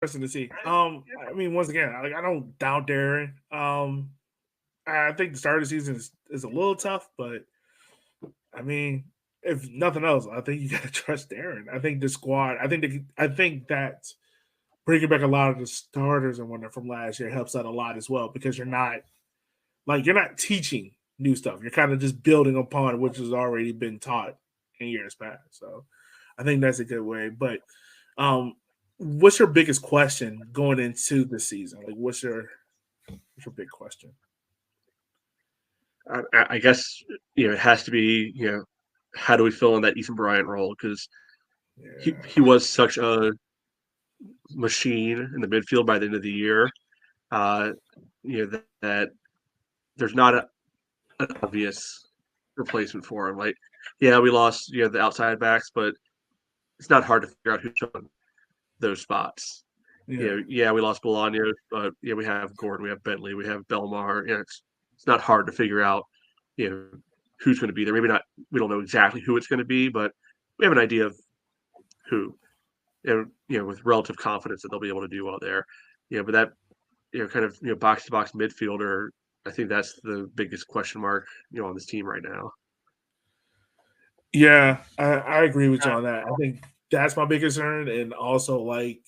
interesting to see. I mean, once again, I don't doubt Darren. I think the start of the season is a little tough, but I mean, if nothing else, I think you got to trust Darren. I think the squad. I think that bringing back a lot of the starters and whatnot from last year helps out a lot as well because you're not teaching new stuff. You're kind of just building upon which has already been taught in years past. So I think that's a good way. But what's your biggest question going into the season? Like, what's your big question? I guess it has to be how do we fill in that Ethan Bryant role because Yeah, he was such a machine in the midfield by the end of the year. Uh, that there's not an obvious replacement for him. Like, yeah, we lost the outside backs, but it's not hard to figure out who's on those spots. yeah, Yeah, we lost Bolaños, but we have Gordon, we have Bentley, we have Belmar. It's not hard to figure out you know who's going to be there. Maybe not. We don't know exactly who it's going to be, but we have an idea of who. And with relative confidence that they'll be able to do well there. But that kind of box to box midfielder. I think that's the biggest question mark on this team right now. yeah. I agree with you on that. I think that's my biggest concern, and also like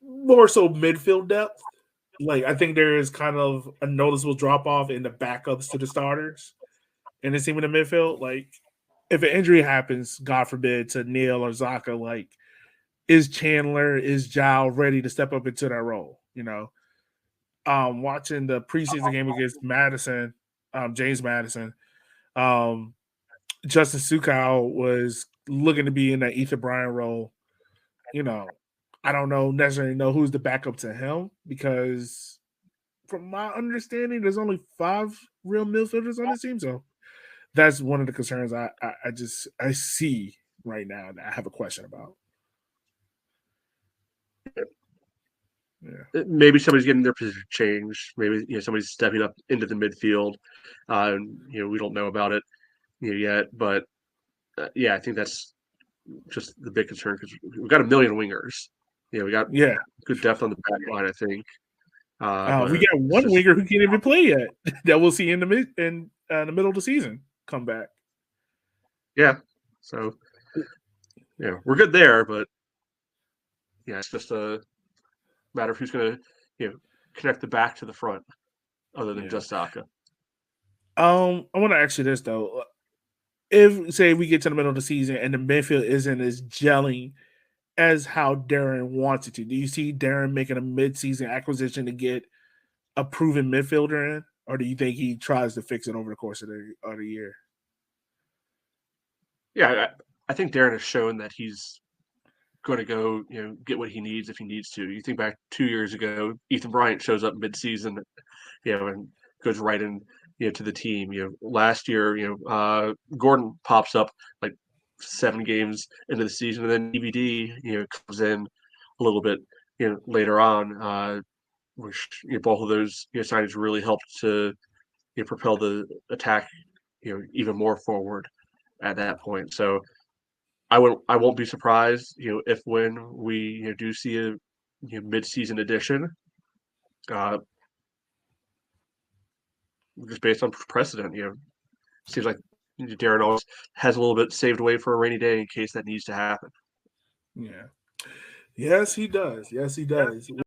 more so midfield depth. Like I think there is kind of a noticeable drop off in the backups to the starters in the team in the midfield. Like if an injury happens, God forbid, to Neil or Zaka, like is Chandler, is Jao ready to step up into that role? Watching the preseason game against Madison, James Madison, um, Justin Sukow was looking to be in that Ethan Bryan role. You know, I don't necessarily know who's the backup to him because from my understanding, there's only 5 real midfielders on the team. So that's one of the concerns I see right now that I have a question about. Yeah. Maybe somebody's getting their position changed. Maybe somebody's stepping up into the midfield. We don't know about it yet, but yeah, I think that's just the big concern because we've got a million wingers. We got Yeah. good depth on the back line, I think. We But got it's one just winger who can't even play yet that we'll see in the middle of the season come back. yeah. So we're good there, but yeah, it's just a matter of who's going to connect the back to the front, other than Yeah. just Saka. I want to ask you this though: if say we get to the middle of the season and the midfield isn't as gelling as how Darren wants it to, do you see Darren making a mid-season acquisition to get a proven midfielder in, or do you think he tries to fix it over the course of the year? Yeah, I think Darren has shown that he's going to go, get what he needs if he needs to. You think back 2 years ago, Ethan Bryant shows up mid-season, and goes right in, to the team. Last year, Gordon pops up like 7 games into the season, and then DVD, comes in a little bit, later on, which both of those signings really helped to propel the attack, even more forward at that point. So I won't be surprised, if when we do see a mid-season addition, uh, just based on precedent. Seems like Darren always has a little bit saved away for a rainy day in case that needs to happen. Yeah. Yes, he does. Yes, he does.